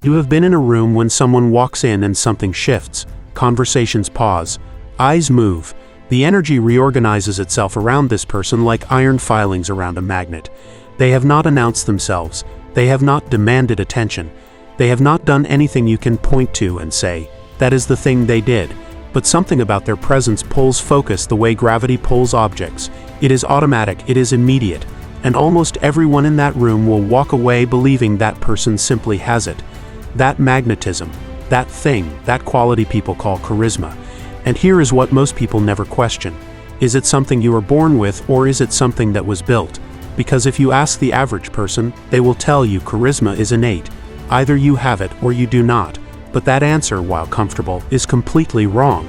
You have been in a room when someone walks in and something shifts, conversations pause, eyes move, the energy reorganizes itself around this person like iron filings around a magnet. They have not announced themselves, they have not demanded attention, they have not done anything you can point to and say, that is the thing they did, but something about their presence pulls focus the way gravity pulls objects. It is automatic, it is immediate, and almost everyone in that room will walk away believing that person simply has it. That magnetism, that thing, that quality people call charisma. And here is what most people never question. Is it something you were born with, or is it something that was built? Because if you ask the average person, they will tell you charisma is innate. Either you have it or you do not. But that answer, while comfortable, is completely wrong.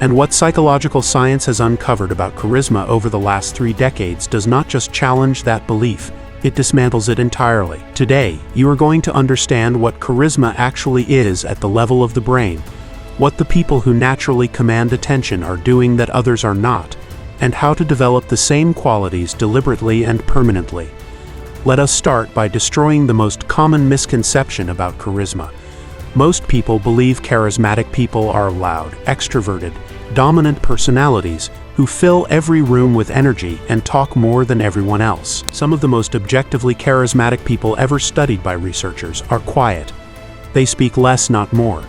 And what psychological science has uncovered about charisma over the last 3 decades does not just challenge that belief, it dismantles it entirely. Today, you are going to understand what charisma actually is at the level of the brain, what the people who naturally command attention are doing that others are not, and how to develop the same qualities deliberately and permanently. Let us start by destroying the most common misconception about charisma. Most people believe charismatic people are loud, extroverted, dominant personalities who fill every room with energy and talk more than everyone else. Some of the most objectively charismatic people ever studied by researchers are quiet. They speak less, not more.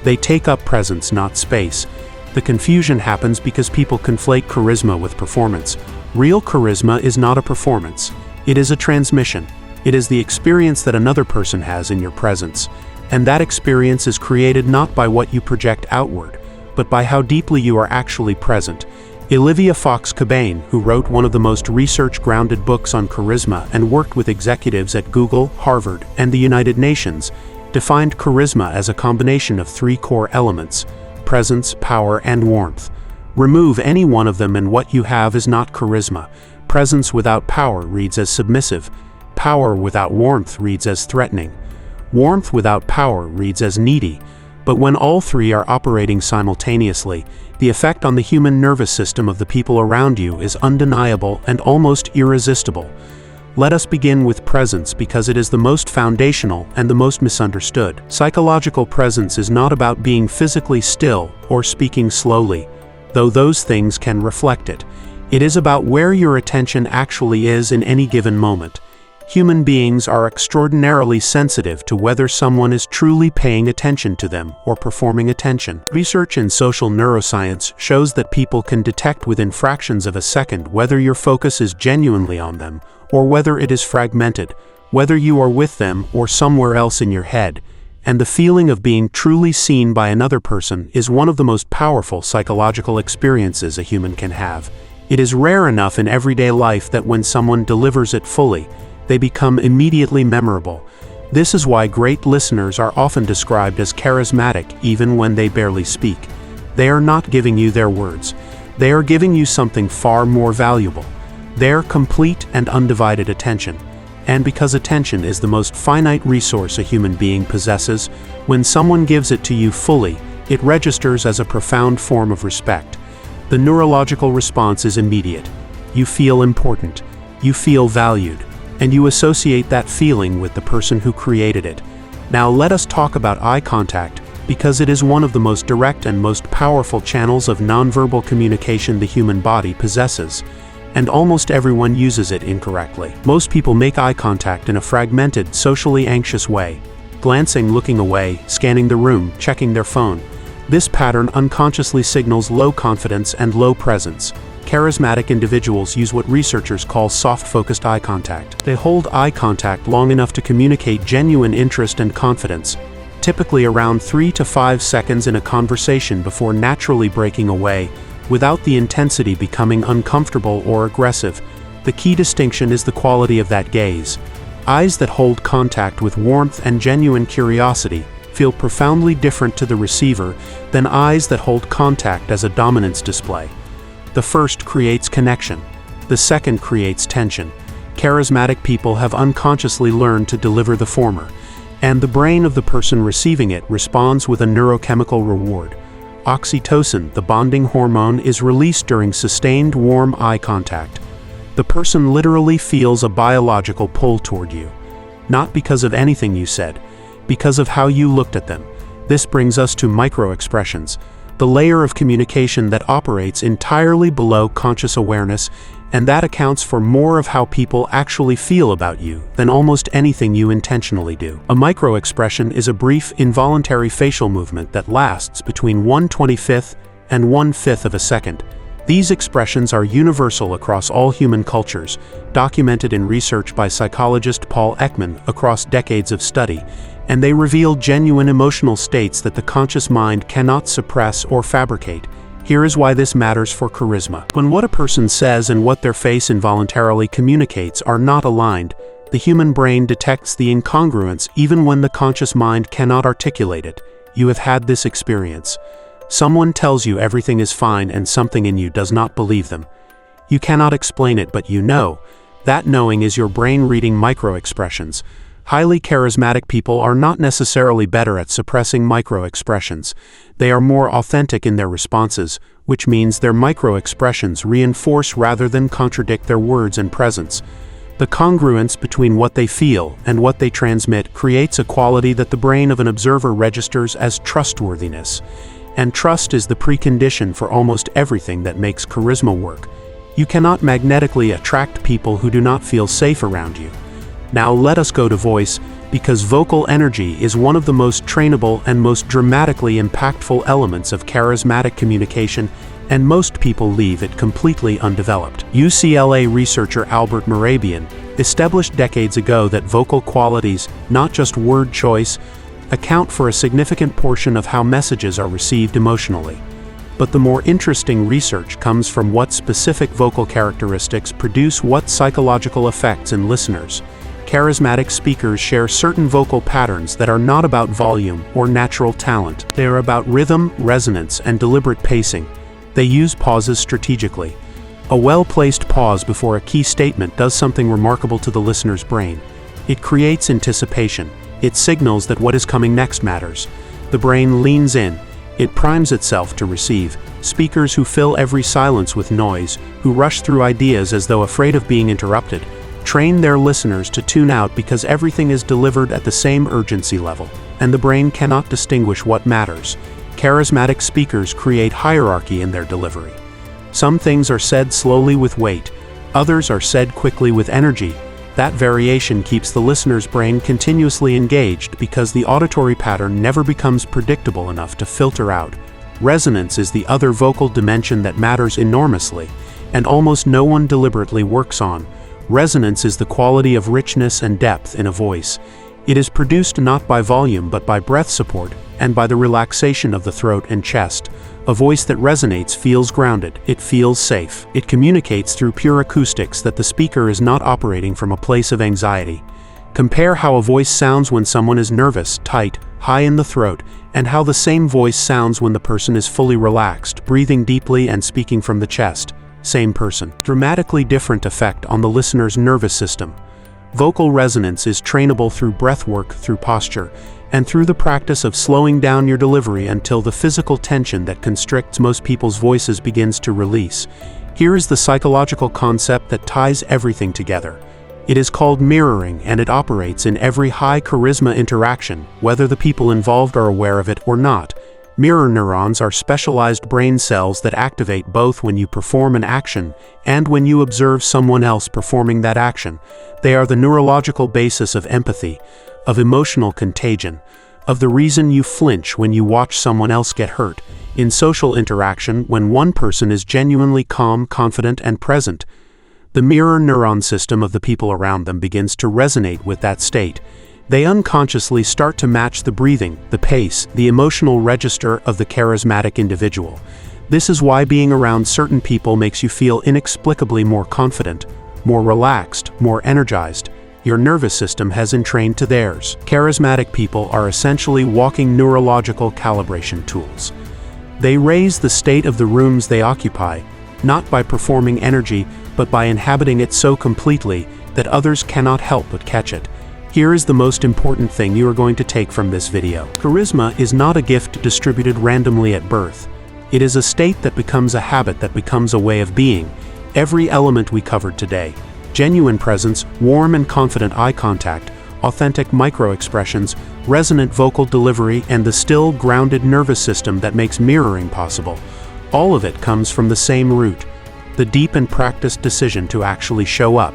They take up presence, not space. The confusion happens because people conflate charisma with performance. Real charisma is not a performance. It is a transmission. It is the experience that another person has in your presence. And that experience is created not by what you project outward, but by how deeply you are actually present. Olivia Fox-Cabane, who wrote one of the most research-grounded books on charisma and worked with executives at Google, Harvard, and the United Nations, defined charisma as a combination of 3 core elements: presence, power, and warmth. Remove any one of them and what you have is not charisma. Presence without power reads as submissive. Power without warmth reads as threatening. Warmth without power reads as needy. But when all 3 are operating simultaneously, the effect on the human nervous system of the people around you is undeniable and almost irresistible. Let us begin with presence because it is the most foundational and the most misunderstood. Psychological presence is not about being physically still or speaking slowly, though those things can reflect it. It is about where your attention actually is in any given moment. Human beings are extraordinarily sensitive to whether someone is truly paying attention to them or performing attention. Research in social neuroscience shows that people can detect within fractions of a second whether your focus is genuinely on them or whether it is fragmented, whether you are with them or somewhere else in your head. And the feeling of being truly seen by another person is one of the most powerful psychological experiences a human can have. It is rare enough in everyday life that when someone delivers it fully, they become immediately memorable. This is why great listeners are often described as charismatic even when they barely speak. They are not giving you their words. They are giving you something far more valuable: their complete and undivided attention. And because attention is the most finite resource a human being possesses, when someone gives it to you fully, it registers as a profound form of respect. The neurological response is immediate. You feel important. You feel valued. And you associate that feeling with the person who created it. Now let us talk about eye contact, because it is one of the most direct and most powerful channels of nonverbal communication the human body possesses, and almost everyone uses it incorrectly. Most people make eye contact in a fragmented, socially anxious way, glancing, looking away, scanning the room, checking their phone. This pattern unconsciously signals low confidence and low presence. Charismatic individuals use what researchers call soft-focused eye contact. They hold eye contact long enough to communicate genuine interest and confidence, typically around 3 to 5 seconds in a conversation before naturally breaking away, without the intensity becoming uncomfortable or aggressive. The key distinction is the quality of that gaze. Eyes that hold contact with warmth and genuine curiosity feel profoundly different to the receiver than eyes that hold contact as a dominance display. The first creates connection. The second creates tension. Charismatic people have unconsciously learned to deliver the former, and the brain of the person receiving it responds with a neurochemical reward. Oxytocin, the bonding hormone, is released during sustained warm eye contact. The person literally feels a biological pull toward you. Not because of anything you said, because of how you looked at them. This brings us to micro-expressions, the layer of communication that operates entirely below conscious awareness, and that accounts for more of how people actually feel about you than almost anything you intentionally do. A micro-expression is a brief, involuntary facial movement that lasts between 1/25th and 1/5 of a second. These expressions are universal across all human cultures, documented in research by psychologist Paul Ekman across decades of study, and they reveal genuine emotional states that the conscious mind cannot suppress or fabricate. Here is why this matters for charisma. When what a person says and what their face involuntarily communicates are not aligned, the human brain detects the incongruence even when the conscious mind cannot articulate it. You have had this experience. Someone tells you everything is fine and something in you does not believe them. You cannot explain it, but you know. That knowing is your brain reading micro-expressions. Highly charismatic people are not necessarily better at suppressing micro-expressions. They are more authentic in their responses, which means their micro-expressions reinforce rather than contradict their words and presence. The congruence between what they feel and what they transmit creates a quality that the brain of an observer registers as trustworthiness. And trust is the precondition for almost everything that makes charisma work. You cannot magnetically attract people who do not feel safe around you. Now let us go to voice, because vocal energy is one of the most trainable and most dramatically impactful elements of charismatic communication, and most people leave it completely undeveloped. UCLA researcher Albert Mehrabian established decades ago that vocal qualities, not just word choice, account for a significant portion of how messages are received emotionally. But the more interesting research comes from what specific vocal characteristics produce what psychological effects in listeners. Charismatic speakers share certain vocal patterns that are not about volume or natural talent. They are about rhythm, resonance, and deliberate pacing. They use pauses strategically. A well-placed pause before a key statement does something remarkable to the listener's brain. It creates anticipation. It signals that what is coming next matters. The brain leans in. It primes itself to receive. Speakers who fill every silence with noise, who rush through ideas as though afraid of being interrupted, train their listeners to tune out because everything is delivered at the same urgency level, and the brain cannot distinguish what matters. Charismatic speakers create hierarchy in their delivery. Some things are said slowly with weight, others are said quickly with energy. That variation keeps the listener's brain continuously engaged because the auditory pattern never becomes predictable enough to filter out. Resonance is the other vocal dimension that matters enormously, and almost no one deliberately works on. Resonance is the quality of richness and depth in a voice. It is produced not by volume but by breath support and by the relaxation of the throat and chest. A voice that resonates feels grounded, it feels safe. It communicates through pure acoustics that the speaker is not operating from a place of anxiety. Compare how a voice sounds when someone is nervous, tight, high in the throat, and how the same voice sounds when the person is fully relaxed, breathing deeply and speaking from the chest. Same person. Dramatically different effect on the listener's nervous system. Vocal resonance is trainable through breath work, through posture, and through the practice of slowing down your delivery until the physical tension that constricts most people's voices begins to release. Here is the psychological concept that ties everything together. It is called mirroring, and it operates in every high charisma interaction, whether the people involved are aware of it or not. Mirror neurons are specialized brain cells that activate both when you perform an action and when you observe someone else performing that action. They are the neurological basis of empathy, of emotional contagion, of the reason you flinch when you watch someone else get hurt. In social interaction, when one person is genuinely calm, confident, and present, the mirror neuron system of the people around them begins to resonate with that state. They unconsciously start to match the breathing, the pace, the emotional register of the charismatic individual. This is why being around certain people makes you feel inexplicably more confident, more relaxed, more energized. Your nervous system has entrained to theirs. Charismatic people are essentially walking neurological calibration tools. They raise the state of the rooms they occupy, not by performing energy, but by inhabiting it so completely that others cannot help but catch it. Here is the most important thing you are going to take from this video. Charisma is not a gift distributed randomly at birth. It is a state that becomes a habit, that becomes a way of being. Every element we covered today, genuine presence, warm and confident eye contact, authentic micro-expressions, resonant vocal delivery, and the still, grounded nervous system that makes mirroring possible. All of it comes from the same root, the deep and practiced decision to actually show up.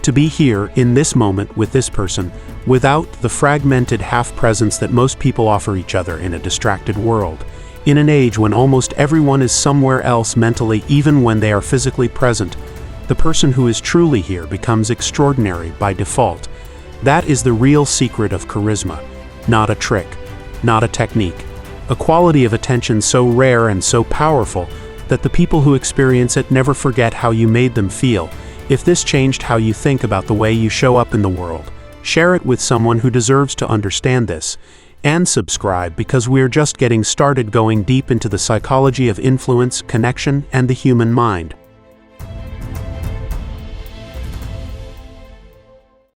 To be here, in this moment, with this person, without the fragmented half-presence that most people offer each other in a distracted world. In an age when almost everyone is somewhere else mentally, even when they are physically present, the person who is truly here becomes extraordinary by default. That is the real secret of charisma. Not a trick, not a technique. A quality of attention so rare and so powerful that the people who experience it never forget how you made them feel. If this changed how you think about the way you show up in the world, share it with someone who deserves to understand this. And subscribe, because we're just getting started going deep into the psychology of influence, connection, and the human mind.